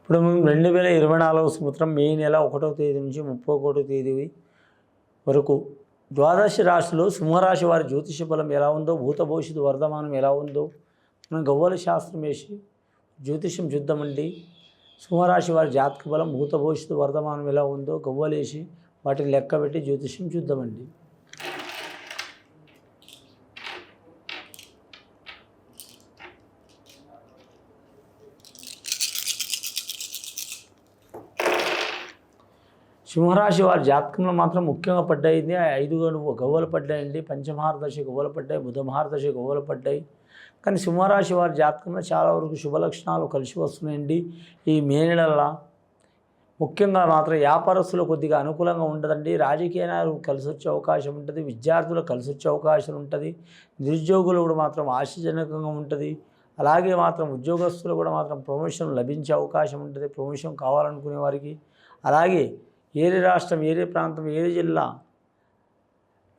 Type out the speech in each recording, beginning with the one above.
ఇప్పుడు 2024 సంవత్సరం మే నెల 1వ తేదీ నుంచి 31వ తేదీ వరకు ద్వాదశ రాశిలో సింహరాశి వారి జ్యోతిష బలం ఎలా ఉందో, భూత భవిష్యత్తు వర్ధమానం ఎలా ఉందో మనం గవ్వల శాస్త్రం వేసి జ్యోతిషం చూద్దామండి. సింహరాశి వారి జాతక బలం, భూత భవిష్యత్తు వర్ధమానం ఎలా ఉందో గవ్వలేసి వాటిని లెక్క పెట్టి జ్యోతిషం చూద్దామండి. సింహరాశి వారి జాతకంలో మాత్రం ముఖ్యంగా పడ్డాయింది 5 గవ్వలు పడ్డాయండి. పంచమహారదశ గవ్వలు పడ్డాయి, బుధమహారదశ గవ్వలు పడ్డాయి. కానీ సింహరాశి వారి జాతకంలో చాలా వరకు శుభలక్షణాలు కలిసి వస్తున్నాయండి. ఈ మే నెలల్లో ముఖ్యంగా మాత్రం వ్యాపారస్తులు కొద్దిగా అనుకూలంగా ఉండదండి. రాజకీయ నాయకులు కలిసి వచ్చే అవకాశం ఉంటుంది, విద్యార్థులకు కలిసి వచ్చే అవకాశం ఉంటుంది, నిరుద్యోగులు కూడా మాత్రం ఆశాజనకంగా ఉంటుంది. అలాగే మాత్రం ఉద్యోగస్తులు కూడా మాత్రం ప్రమోషన్ లభించే అవకాశం ఉంటుంది, ప్రమోషన్ కావాలనుకునే వారికి. అలాగే ఏరే రాష్ట్రం, ఏరే ప్రాంతం,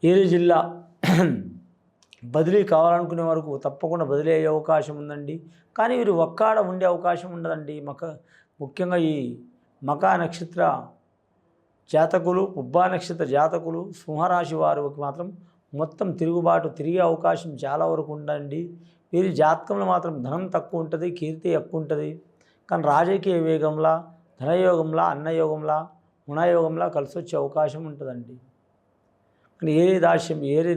ఏరే జిల్లా బదిలీ కావాలనుకునే వరకు తప్పకుండా బదిలీ అయ్యే అవకాశం ఉందండి. కానీ వీరు ఒక్కాడ ఉండే అవకాశం ఉండదండి. ముఖ్యంగా ఈ మకా నక్షత్ర జాతకులు, పుబ్బా నక్షత్ర జాతకులు, సింహరాశి వారికి మాత్రం మొత్తం తిరిగే అవకాశం చాలా వరకు ఉందండి. వీరి జాతకంలో మాత్రం ధనం తక్కువ ఉంటుంది, కీర్తి ఎక్కువ ఉంటుంది. కానీ రాజకీయ వేగంలా, ధనయోగంలా, అన్నయోగంలా, గుణయోగంలా కలిసి వచ్చే అవకాశం ఉంటుందండి. కానీ ఏరే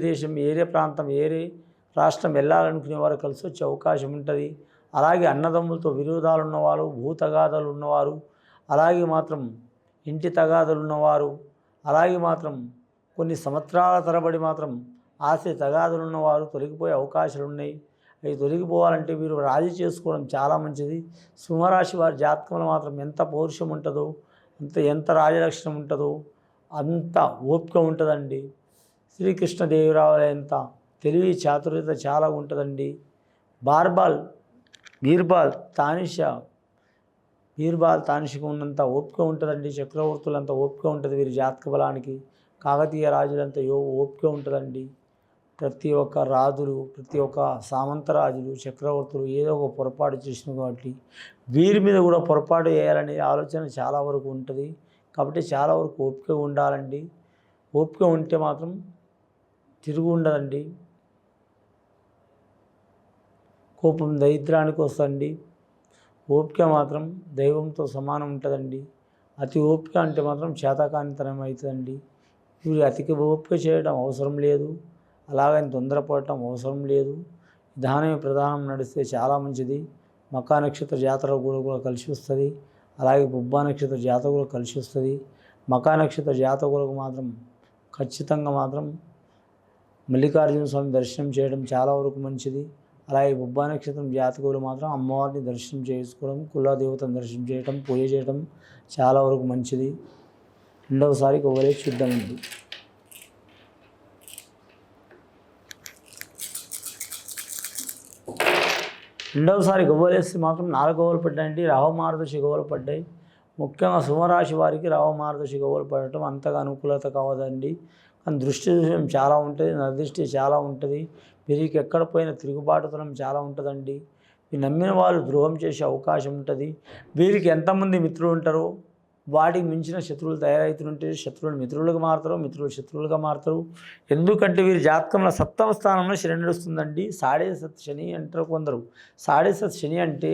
దేశం, ఏరే ప్రాంతం, ఏరే రాష్ట్రం వెళ్ళాలనుకునే వారు కలిసి వచ్చే అవకాశం ఉంటుంది. అలాగే అన్నదమ్ములతో విరోధాలు ఉన్నవారు, భూతగాథలు ఉన్నవారు, అలాగే మాత్రం ఇంటి తగాదలు ఉన్నవారు, అలాగే మాత్రం కొన్ని సంవత్సరాల తరబడి మాత్రం ఆస్తి తగాదలు ఉన్నవారు తొలగిపోయే అవకాశాలు ఉన్నాయి. అవి తొలగిపోవాలంటే వీరు రాజీ చేసుకోవడం చాలా మంచిది. సింహరాశి వారి జాతకంలో మాత్రం ఎంత పౌరుషం ఉంటుందో, ఎంత రాజలక్షణం ఉంటుందో అంత ఓపిక ఉంటుందండి. శ్రీకృష్ణదేవరాయల ఎంత తెలివి చాతుర్యత చాలా ఉంటుందండి. బీర్బాల్ తానిషకు ఉన్నంత ఓపిక ఉంటుందండి. చక్రవర్తులంత ఓపిక ఉంటుంది వీరి జాతక బలానికి. కాకతీయ రాజులంత ఓపిక ఉంటుందండి. ప్రతి ఒక్క రాజులు, ప్రతి ఒక్క సామంత రాజులు, చక్రవర్తులు ఏదో ఒక పొరపాటు చేసిన కాబట్టి వీరి మీద కూడా పొరపాటు చేయాలనే ఆలోచన చాలా వరకు ఉంటుంది. కాబట్టి చాలా వరకు ఓపిక ఉండాలండి. ఓపిక ఉంటే మాత్రం తిరుగు ఉండదండి. కోపం దరిద్రానికి వస్తుందండి. ఓపిక మాత్రం దైవంతో సమానం ఉంటుందండి. అతి ఓపిక అంటే మాత్రం చేతకానితనం అవుతుందండి. వీరు అతికి ఓపిక చేయడం అవసరం లేదు, అలాగని తొందరపడటం అవసరం లేదు. నిదానమే ప్రధానం నడిస్తే చాలా మంచిది. మకా నక్షత్ర జాతర కూడా కలిసి వస్తుంది. అలాగే పుబ్బా నక్షత్ర జాతర కూడా కలిసి వస్తుంది. మకా నక్షత్ర జాతకులకు మాత్రం ఖచ్చితంగా మాత్రం మల్లికార్జున స్వామి దర్శనం చేయడం చాలా వరకు మంచిది. అలాగే పుబ్బా నక్షత్రం జాతకులు మాత్రం అమ్మవారిని దర్శనం చేసుకోవడం, కులదేవతను దర్శనం చేయడం, పూజ చేయడం చాలా వరకు మంచిది. రెండవసారి గవ్వలే చూద్దామండి. రెండవసారి గవ్వలేస్తే మాత్రం 4 గవ్వలు పడ్డాయండి. రాహుమార్గదర్శి గవ్వలు పడ్డాయి. ముఖ్యంగా సింహరాశి వారికి రాహుమార్గదర్శి గవ్వలు పడటం అంతగా అనుకూలత కావదండి. కానీ దృష్టి దోషం చాలా ఉంటుంది, నరదృష్టి చాలా ఉంటుంది. వీరికి ఎక్కడ పోయినా తిరుగుబాటుతనం చాలా ఉంటుందండి. వీరు నమ్మిన వాళ్ళు ద్రోహం చేసే అవకాశం ఉంటుంది. వీరికి ఎంతమంది మిత్రులు ఉంటారో వాటికి మించిన శత్రువులు తయారవుతుంటే శత్రువులు మిత్రులుగా మారుతారు, మిత్రులు శత్రువులుగా మారుతారు. ఎందుకంటే వీరి జాతకంలో 7వ స్థానంలో శని నడుస్తుందండి. సాడే సత్ శని అంటారు కొందరు. సాడే సత్ శని అంటే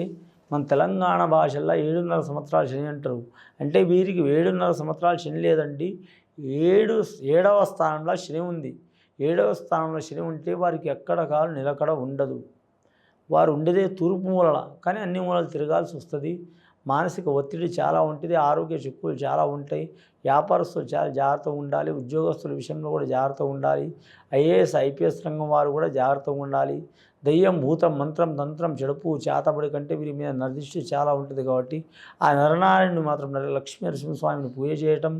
మన తెలంగాణ భాషల్లో 7.5 సంవత్సరాల శని అంటారు. అంటే వీరికి 7.5 సంవత్సరాల శని లేదండి. 7వ స్థానంలో శని ఉంది. 7వ స్థానంలో శని ఉంటే వారికి ఎక్కడ కాలు నిలకడ ఉండదు. వారు ఉండేదే తూర్పు మూలల, కానీ అన్ని మూలలు తిరగాల్సి వస్తుంది. మానసిక ఒత్తిడి చాలా ఉంటుంది, ఆరోగ్య చిక్కులు చాలా ఉంటాయి. వ్యాపారస్తులు చాలా జాగ్రత్తగా ఉండాలి. ఉద్యోగస్తుల విషయంలో కూడా జాగ్రత్తగా ఉండాలి. ఐఏఎస్, ఐపీఎస్ రంగం వారు కూడా జాగ్రత్తగా ఉండాలి. దయ్యం, భూతం, మంత్రం, తంత్రం, చెడుపు, చేతబడి కంటే వీరి మీద నరదృష్టి చాలా ఉంటుంది. కాబట్టి ఆ నరనారాయణుని మాత్రం లక్ష్మీ నరసింహస్వామిని పూజ చేయటం.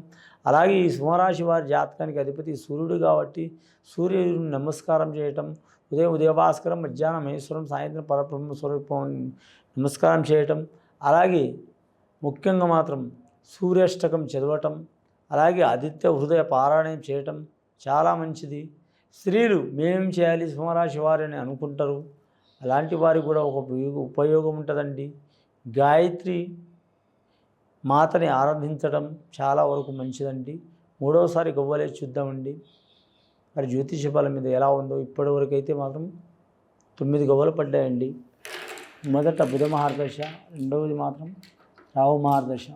అలాగే ఈ సింహరాశి వారి జాతకానికి అధిపతి సూర్యుడు కాబట్టి సూర్యుడిని నమస్కారం చేయటం. ఉదయభాస్కరం, మధ్యాహ్నం మహేశ్వరం, సాయంత్రం పరబ్రహ్మ స్వరూపం నమస్కారం చేయటం. అలాగే ముఖ్యంగా మాత్రం సూర్యాష్టకం చదవటం, అలాగే ఆదిత్య హృదయ పారాయణం చేయటం చాలా మంచిది. స్త్రీలు మేమేం చేయాలి సింహరాశి వారిని అనుకుంటారు. అలాంటి వారికి కూడా ఒక ఉపయోగం ఉంటుందండి. గాయత్రి మాతని ఆరాధించడం చాలా వరకు మంచిదండి. మూడవసారి గవ్వలేసి చూద్దామండి మరి జ్యోతిష బలం మీద ఎలా ఉందో. ఇప్పటివరకు అయితే మాత్రం 9 గవ్వలు పడ్డాయండి. మొదట బుధ మహర్దశ, రెండవది మాత్రం రాహు మహర్దశ,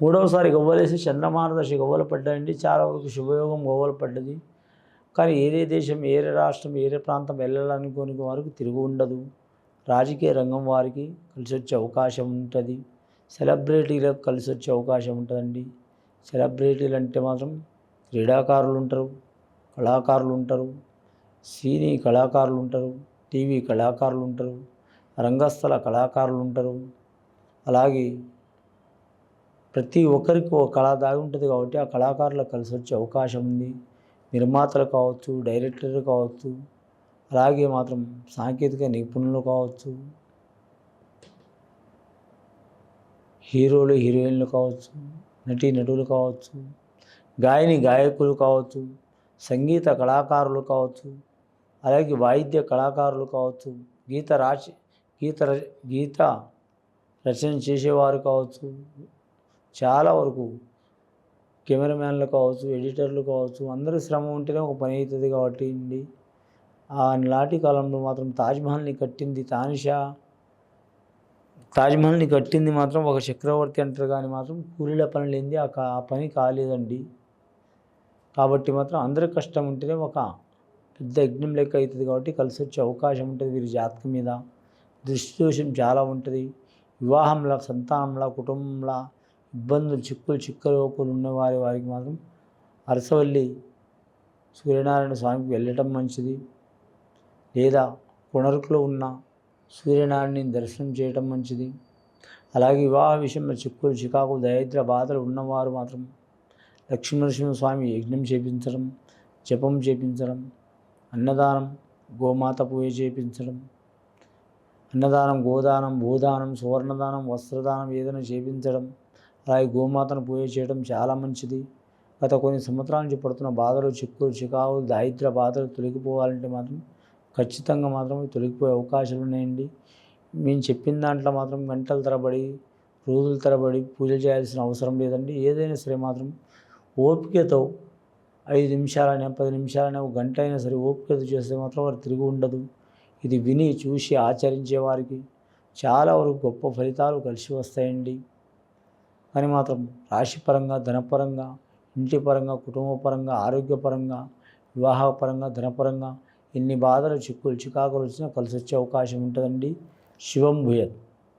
మూడవసారి గవ్వలేసి చంద్రమహర్దశ గవ్వలు పడ్డాయండి. చాలా వరకు శుభయోగం గవ్వలు పడ్డది. కానీ ఏరే దేశం, ఏరే రాష్ట్రం, ఏరే ప్రాంతం వెళ్ళాలనుకోని వారికి తిరుగు ఉండదు. రాజకీయ రంగం వారికి కలిసి వచ్చే అవకాశం ఉంటుంది. సెలబ్రిటీలకు కలిసి వచ్చే అవకాశం ఉంటుందండి. సెలబ్రిటీలు అంటే మాత్రం క్రీడాకారులు ఉంటారు, కళాకారులు ఉంటారు, సినీ కళాకారులు ఉంటారు, టీవీ కళాకారులు ఉంటారు, రంగస్థల కళాకారులు ఉంటారు. అలాగే ప్రతి ఒక్కరికి ఒక కళ దాగి ఉంటుంది కాబట్టి ఆ కళాకారులకు కలిసి వచ్చే అవకాశం ఉంది. నిర్మాతలు కావచ్చు, డైరెక్టర్లు కావచ్చు, అలాగే మాత్రం సాంకేతిక నిపుణులు కావచ్చు, హీరోలు హీరోయిన్లు కావచ్చు, నటీనటులు కావచ్చు, గాయకులు కావచ్చు, సంగీత కళాకారులు కావచ్చు, అలాగే వాయిద్య కళాకారులు కావచ్చు, గీత రచన చేసేవారు కావచ్చు, చాలా వరకు కెమెరామ్యాన్లు కావచ్చు, ఎడిటర్లు కావచ్చు, అందరూ శ్రమ ఉంటేనే ఒక పని అవుతుంది కాబట్టి అండి. ఆనాటి కాలంలో మాత్రం తాజ్మహల్ని కట్టింది తాజ్మహల్ని కట్టింది మాత్రం ఒక చక్రవర్తి అంటారు, కానీ మాత్రం కూలీల పని లేనిది ఆ పని కాలేదండి. కాబట్టి మాత్రం అందరి కష్టం ఉంటేనే ఒక పెద్ద యజ్ఞం లెక్క అవుతుంది కాబట్టి కలిసి వచ్చే అవకాశం ఉంటుంది. వీరి జాతకం మీద దృష్టి దోషం చాలా ఉంటుంది. వివాహంలో, సంతానంలో, కుటుంబంలో ఇబ్బందులు, చిక్కులు వారికి మాత్రం అరసవల్లి సూర్యనారాయణ స్వామికి వెళ్ళటం మంచిది. లేదా కొణరుకులో ఉన్న సూర్యనారాయణని దర్శనం చేయటం మంచిది. అలాగే వివాహ విషయంలో చికాకులు, దరిద్ర బాధలు ఉన్నవారు మాత్రం లక్ష్మీనరసింహస్వామి యజ్ఞం చేపించడం, జపం చేపించడం, అన్నదానం, గోమాత పూజ చేపించడం, అన్నదానం, గోదానం, భూదానం, సువర్ణదానం, వస్త్రదానం ఏదైనా చేపించడం, అలాగే గోమాతను పూజ చేయడం చాలా మంచిది. గత కొన్ని సంవత్సరాల నుంచి పడుతున్న బాధలు, చికాకులు, దారిద్ర బాధలు తొలగిపోవాలంటే మాత్రం ఖచ్చితంగా మాత్రం తొలగిపోయే అవకాశాలు ఉన్నాయండి. మేము చెప్పిన దాంట్లో మాత్రం గంటల తరబడి, రోజుల తరబడి పూజలు చేయాల్సిన అవసరం లేదండి. ఏదైనా సరే మాత్రం ఓపికతో 5 నిమిషాలైనా, 10 నిమిషాలైనా, ఒక గంట అయినా సరే ఓపికతో చేస్తే మాత్రం వారు తిరిగి ఉండదు. ఇది విని చూసి ఆచరించే వారికి చాలా వరకు గొప్ప ఫలితాలు కలిసి వస్తాయండి. కానీ మాత్రం రాశిపరంగా, ధనపరంగా, ఇంటి పరంగా, కుటుంబ పరంగా, ఆరోగ్యపరంగా, వివాహపరంగా, ధనపరంగా ఎన్ని బాధలు, చికాకులు వచ్చినా కలిసి వచ్చే అవకాశం ఉంటుందండి. శివం భూయత్.